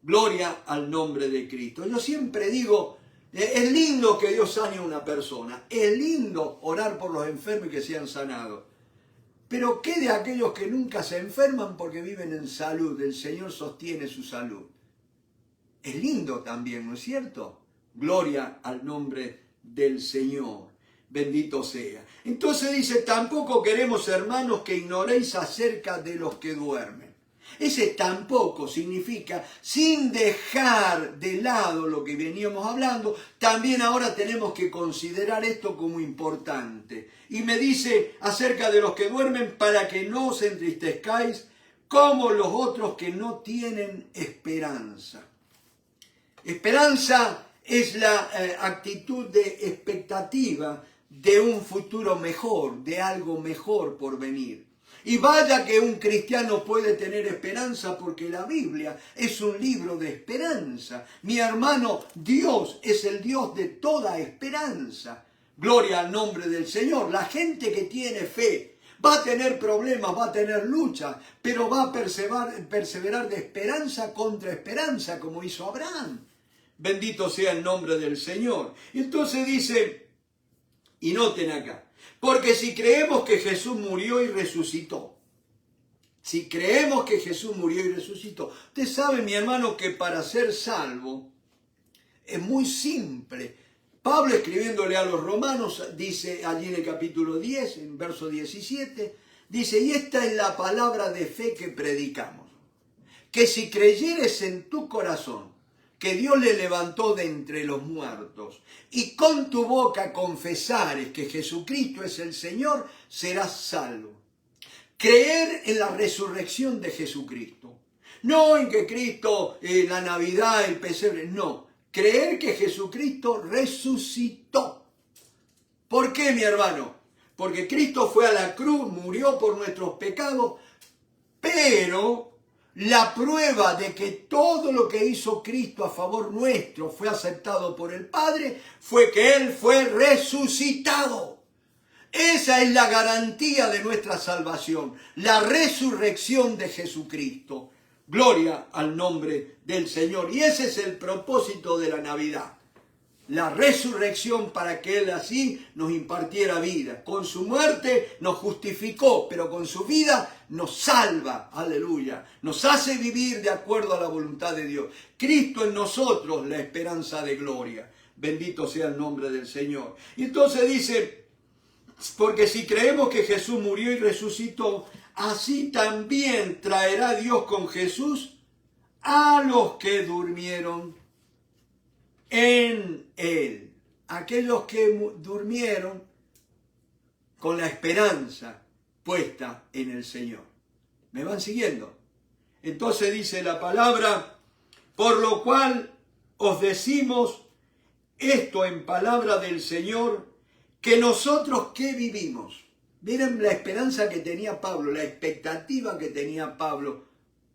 Gloria al nombre de Cristo. Yo siempre digo, es lindo que Dios sane a una persona. Es lindo orar por los enfermos y que sean sanados. Pero ¿qué de aquellos que nunca se enferman porque viven en salud? El Señor sostiene su salud. Es lindo también, ¿no es cierto? Gloria al nombre del Señor. Bendito sea. Entonces dice, tampoco queremos, hermanos, que ignoréis acerca de los que duermen. Ese tampoco significa, sin dejar de lado lo que veníamos hablando, también ahora tenemos que considerar esto como importante. Y me dice acerca de los que duermen, para que no os entristezcáis como los otros que no tienen esperanza. Esperanza es la actitud de expectativa de un futuro mejor, de algo mejor por venir. Y vaya que un cristiano puede tener esperanza, porque la Biblia es un libro de esperanza. Mi hermano, Dios es el Dios de toda esperanza. Gloria al nombre del Señor. La gente que tiene fe va a tener problemas, va a tener luchas, pero va a perseverar de esperanza contra esperanza, como hizo Abraham. Bendito sea el nombre del Señor. Entonces dice, y noten acá, porque si creemos que Jesús murió y resucitó, si creemos que Jesús murió y resucitó, usted sabe, mi hermano, que para ser salvo es muy simple. Pablo, escribiéndole a los romanos, dice allí en el capítulo 10, en verso 17, dice, y esta es la palabra de fe que predicamos, que si creyeres en tu corazón que Dios le levantó de entre los muertos, y con tu boca confesares que Jesucristo es el Señor, serás salvo. Creer en la resurrección de Jesucristo. No en que Cristo, la Navidad, el pesebre, no. Creer que Jesucristo resucitó. ¿Por qué, mi hermano? Porque Cristo fue a la cruz, murió por nuestros pecados, pero la prueba de que todo lo que hizo Cristo a favor nuestro fue aceptado por el Padre fue que Él fue resucitado. Esa es la garantía de nuestra salvación, la resurrección de Jesucristo. Gloria al nombre del Señor. Y ese es el propósito de la Navidad. La resurrección, para que Él así nos impartiera vida. Con su muerte nos justificó, pero con su vida nos salva. Aleluya. Nos hace vivir de acuerdo a la voluntad de Dios. Cristo en nosotros, la esperanza de gloria. Bendito sea el nombre del Señor. Y entonces dice, porque si creemos que Jesús murió y resucitó, así también traerá Dios con Jesús a los que durmieron en Él. Aquellos que durmieron con la esperanza puesta en el Señor. ¿Me van siguiendo? Entonces dice la palabra, por lo cual os decimos esto en palabra del Señor, que nosotros que vivimos. Miren la esperanza que tenía Pablo, la expectativa que tenía Pablo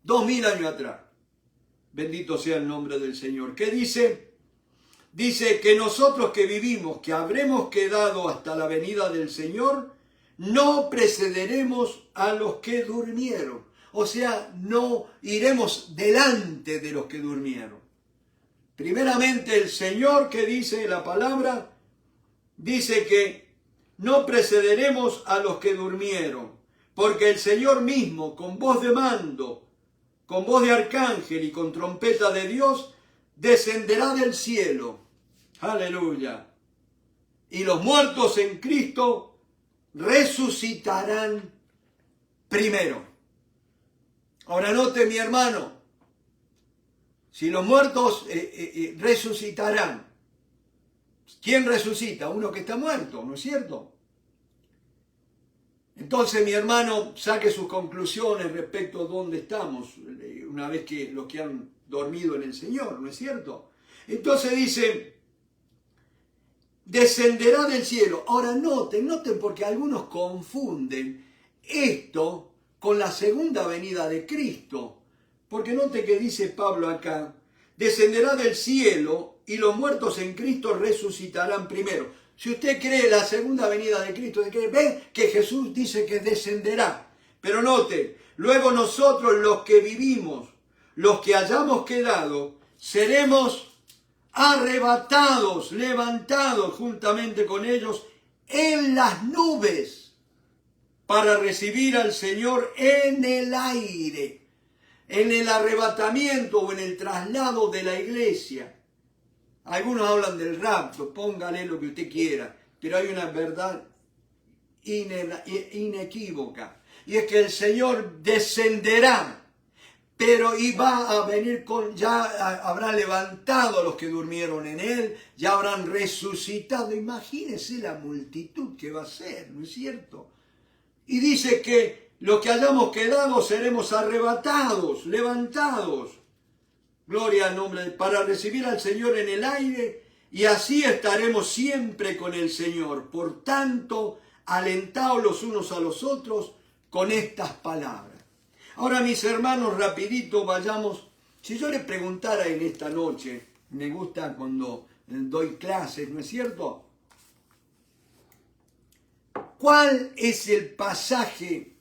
2000 años atrás. Bendito sea el nombre del Señor. ¿Qué dice? Dice que nosotros que vivimos, que habremos quedado hasta la venida del Señor, no precederemos a los que durmieron. O sea, no iremos delante de los que durmieron. Primeramente el Señor, que dice la palabra, dice que no precederemos a los que durmieron, porque el Señor mismo, con voz de mando, con voz de arcángel y con trompeta de Dios, descenderá del cielo. Aleluya. Y los muertos en Cristo resucitarán primero. Ahora note, mi hermano, si los muertos resucitarán, ¿quién resucita? Uno que está muerto, ¿no es cierto? Entonces, mi hermano, saque sus conclusiones respecto a dónde estamos, una vez que los que han dormido en el Señor, ¿no es cierto? Entonces dice, descenderá del cielo. Ahora noten porque algunos confunden esto con la segunda venida de Cristo. Porque note que dice Pablo acá, descenderá del cielo y los muertos en Cristo resucitarán primero. Si usted cree la segunda venida de Cristo, ve que Jesús dice que descenderá. Pero note, luego nosotros los que vivimos, los que hayamos quedado, seremos arrebatados, levantados juntamente con ellos en las nubes para recibir al Señor en el aire, en el arrebatamiento o en el traslado de la iglesia. Algunos hablan del rapto, póngale lo que usted quiera, pero hay una verdad inequívoca, y es que el Señor descenderá, pero va a venir ya habrá levantado a los que durmieron en Él, ya habrán resucitado. Imagínense la multitud que va a ser, ¿no es cierto? Y dice que los que hayamos quedado seremos arrebatados, levantados. Gloria al nombre, para recibir al Señor en el aire, y así estaremos siempre con el Señor. Por tanto, alentaos los unos a los otros con estas palabras. Ahora, mis hermanos, rapidito vayamos. Si yo les preguntara en esta noche, me gusta cuando doy clases, ¿no es cierto? ¿Cuál es el pasaje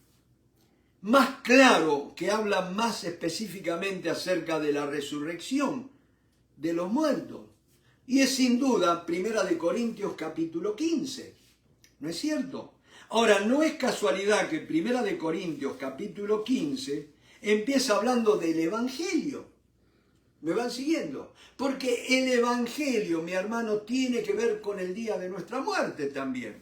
más claro que habla más específicamente acerca de la resurrección de los muertos? Y es sin duda 1 Corintios capítulo 15, ¿no es cierto? Ahora, no es casualidad que 1 Corintios capítulo 15 empieza hablando del Evangelio. ¿Me van siguiendo? Porque el Evangelio, mi hermano, tiene que ver con el día de nuestra muerte también.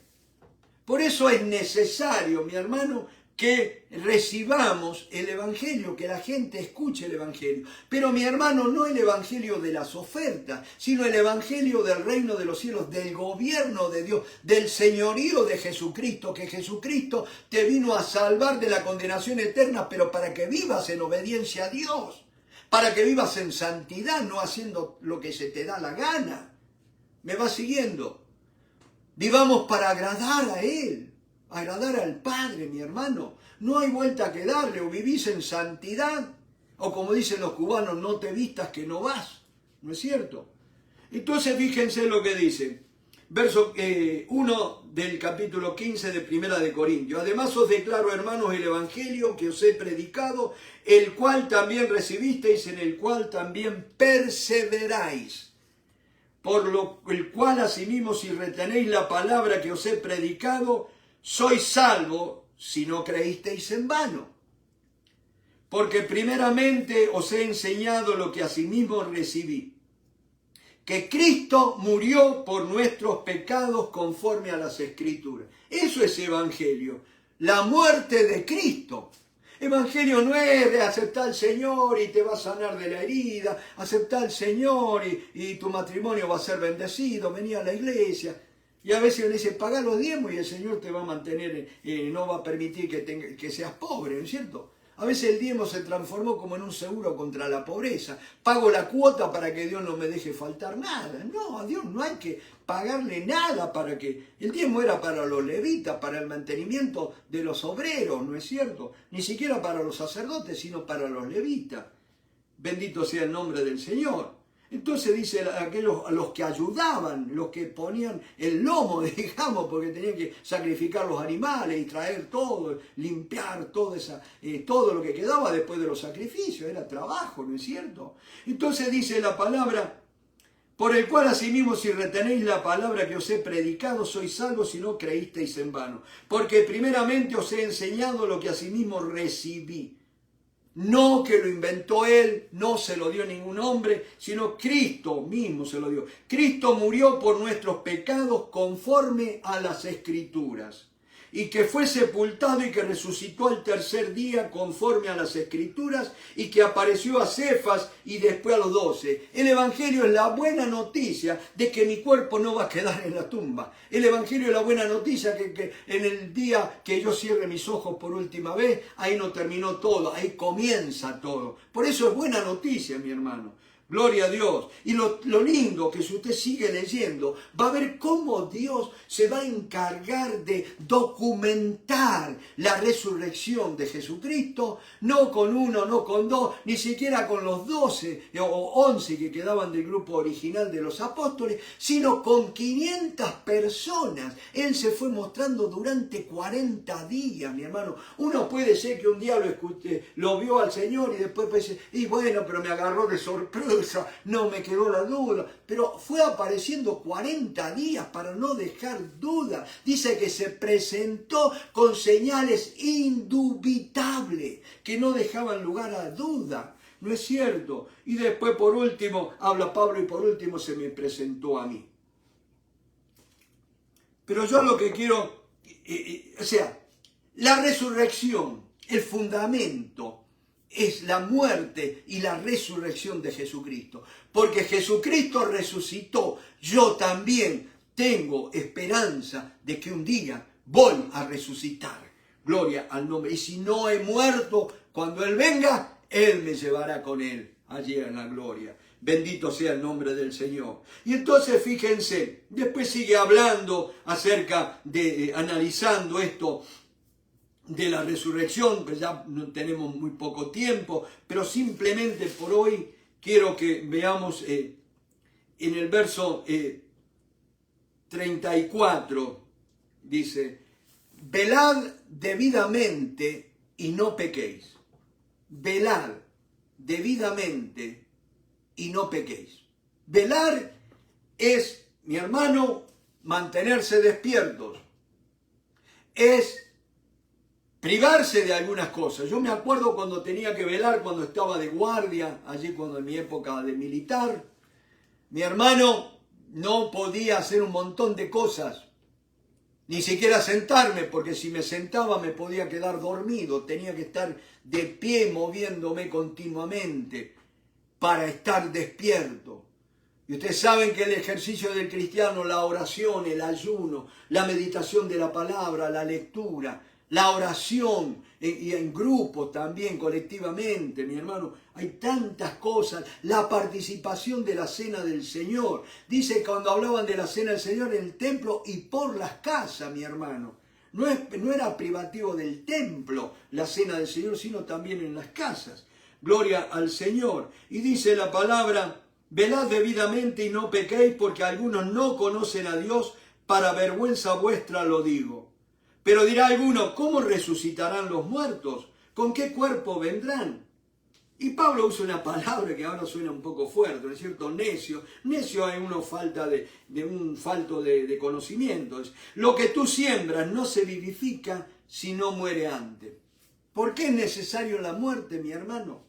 Por eso es necesario, mi hermano, que recibamos el Evangelio, que la gente escuche el Evangelio. Pero, mi hermano, no el Evangelio de las ofertas, sino el Evangelio del reino de los cielos, del gobierno de Dios, del señorío de Jesucristo, que Jesucristo te vino a salvar de la condenación eterna, pero para que vivas en obediencia a Dios, para que vivas en santidad, no haciendo lo que se te da la gana. ¿Me vas siguiendo? Vivamos para agradar a Él, agradar al Padre, mi hermano. No hay vuelta que darle, o vivís en santidad, o como dicen los cubanos, no te vistas que no vas. ¿No es cierto? Entonces fíjense lo que dice. Verso 1 del capítulo 15 de 1 Corintios. Además os declaro, hermanos, el Evangelio que os he predicado, el cual también recibisteis, en el cual también perseveráis. Por lo el cual asimismo, si retenéis la palabra que os he predicado, sois salvos, si no creísteis en vano. Porque primeramente os he enseñado lo que asimismo recibí, que Cristo murió por nuestros pecados conforme a las Escrituras. Eso es Evangelio, la muerte de Cristo. Evangelio no es de aceptar al Señor y te va a sanar de la herida, aceptar al Señor y tu matrimonio va a ser bendecido, vení a la iglesia. Y a veces uno dice, paga los diezmos y el Señor te va a mantener, no va a permitir que seas pobre, ¿no es cierto? A veces el diezmo se transformó como en un seguro contra la pobreza. Pago la cuota para que Dios no me deje faltar nada. No, a Dios no hay que pagarle nada para que... El diezmo era para los levitas, para el mantenimiento de los obreros, ¿no es cierto? Ni siquiera para los sacerdotes, sino para los levitas. Bendito sea el nombre del Señor. Entonces dice aquellos a los que ayudaban, los que ponían el lomo, digamos, porque tenían que sacrificar los animales y traer todo, limpiar todo lo que quedaba después de los sacrificios, era trabajo, ¿no es cierto? Entonces dice la palabra, por el cual asimismo si retenéis la palabra que os he predicado, sois salvos si no creísteis en vano. Porque primeramente os he enseñado lo que asimismo recibí. No que lo inventó él, no se lo dio ningún hombre, sino Cristo mismo se lo dio. Cristo murió por nuestros pecados conforme a las Escrituras, y que fue sepultado y que resucitó al tercer día conforme a las Escrituras, y que apareció a Cefas y después a los 12. El Evangelio es la buena noticia de que mi cuerpo no va a quedar en la tumba. El Evangelio es la buena noticia que en el día que yo cierre mis ojos por última vez, ahí no terminó todo, ahí comienza todo. Por eso es buena noticia, mi hermano. Gloria a Dios. Y lo lindo que si usted sigue leyendo, va a ver cómo Dios se va a encargar de documentar la resurrección de Jesucristo, no con uno, no con dos, ni siquiera con los 12 o 11 que quedaban del grupo original de los apóstoles, sino con 500 personas. Él se fue mostrando durante 40 días, mi hermano. Uno puede ser que un día lo vio al Señor y después dice, y bueno, pero me agarró de sorpresa. No me quedó la duda, pero fue apareciendo 40 días para no dejar duda. Dice que se presentó con señales indubitables que no dejaban lugar a duda. ¿No es cierto? Y después por último, habla Pablo, y por último se me presentó a mí. Pero yo lo que quiero, la resurrección, el fundamento, es la muerte y la resurrección de Jesucristo. Porque Jesucristo resucitó. Yo también tengo esperanza de que un día voy a resucitar. Gloria al nombre. Y si no he muerto, cuando Él venga, Él me llevará con Él allí en la gloria. Bendito sea el nombre del Señor. Y entonces fíjense, después sigue hablando acerca de, analizando esto de la resurrección, pues ya no tenemos muy poco tiempo, pero simplemente por hoy quiero que veamos en el verso 34, dice, velad debidamente y no pequéis. Velad debidamente y no pequéis. Velar es, mi hermano, mantenerse despiertos. Es privarse de algunas cosas. Yo me acuerdo cuando tenía que velar, cuando estaba de guardia, allí cuando en mi época de militar, mi hermano no podía hacer un montón de cosas, ni siquiera sentarme, porque si me sentaba me podía quedar dormido, tenía que estar de pie moviéndome continuamente para estar despierto. Y ustedes saben que el ejercicio del cristiano, la oración, el ayuno, la meditación de la palabra, la lectura, la oración y en grupo también, colectivamente, mi hermano, hay tantas cosas, la participación de la cena del Señor. Dice cuando hablaban de la cena del Señor en el templo y por las casas, mi hermano. No era privativo del templo la cena del Señor, sino también en las casas. Gloria al Señor. Y dice la palabra, velad debidamente y no pequéis, porque algunos no conocen a Dios, para vergüenza vuestra lo digo. Pero dirá alguno, ¿cómo resucitarán los muertos? ¿Con qué cuerpo vendrán? Y Pablo usa una palabra que ahora suena un poco fuerte, ¿no es cierto? Necio. Necio es uno falta un falto de conocimientos. Lo que tú siembras no se vivifica si no muere antes. ¿Por qué es necesario la muerte, mi hermano?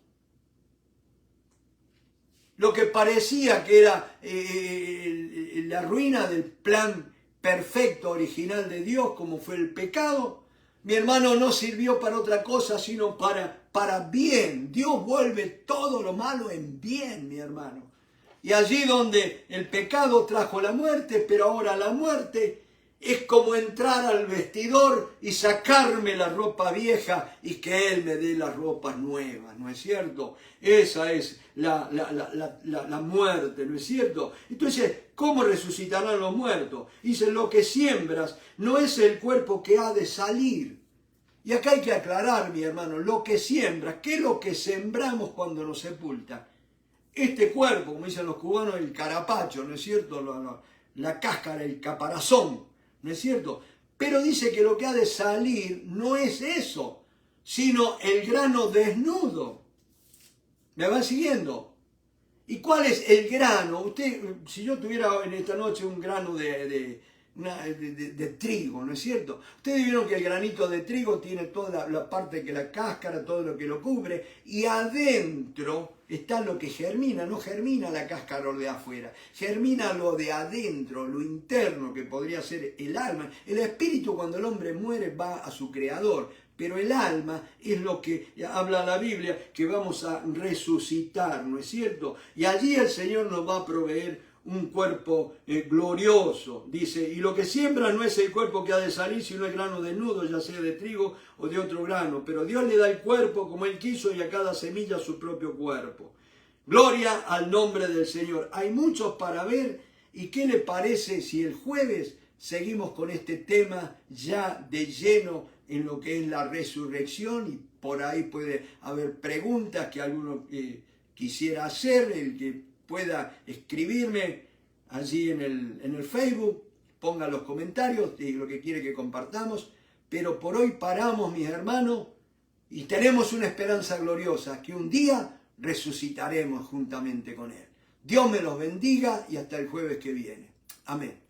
Lo que parecía que era la ruina del plan perfecto, original de Dios, como fue el pecado, mi hermano, no sirvió para otra cosa, sino para bien. Dios vuelve todo lo malo en bien, mi hermano. Y allí donde el pecado trajo la muerte, pero ahora la muerte Es como entrar al vestidor y sacarme la ropa vieja y que Él me dé las ropas nuevas, ¿no es cierto? Esa es la muerte, ¿no es cierto? Entonces, ¿cómo resucitarán los muertos? Dice, lo que siembras no es el cuerpo que ha de salir. Y acá hay que aclarar, mi hermano, lo que siembras, ¿qué es lo que sembramos cuando nos sepultan? Este cuerpo, como dicen los cubanos, el carapacho, ¿no es cierto? La cáscara, el caparazón, ¿no es cierto? Pero dice que lo que ha de salir no es eso, sino el grano desnudo. ¿Me van siguiendo? ¿Y cuál es el grano? Usted, si yo tuviera en esta noche un grano de trigo, ¿no es cierto? Ustedes vieron que el granito de trigo tiene toda la parte que la cáscara, todo lo que lo cubre, y adentro está lo que germina, no germina la cáscara o de afuera, germina lo de adentro, lo interno, que podría ser el alma. El espíritu, cuando el hombre muere, va a su creador, pero el alma es lo que habla la Biblia, que vamos a resucitar, ¿no es cierto? Y allí el Señor nos va a proveer un cuerpo glorioso, dice, y lo que siembra no es el cuerpo que ha de salir, sino el grano desnudo, ya sea de trigo o de otro grano, pero Dios le da el cuerpo como Él quiso y a cada semilla su propio cuerpo. Gloria al nombre del Señor. Hay muchos para ver, y ¿qué le parece si el jueves seguimos con este tema ya de lleno en lo que es la resurrección? Y por ahí puede haber preguntas que alguno quisiera hacer, el que pueda escribirme allí en el Facebook, ponga los comentarios de lo que quiere que compartamos, pero por hoy paramos, mis hermanos, y tenemos una esperanza gloriosa, que un día resucitaremos juntamente con Él. Dios me los bendiga y hasta el jueves que viene. Amén.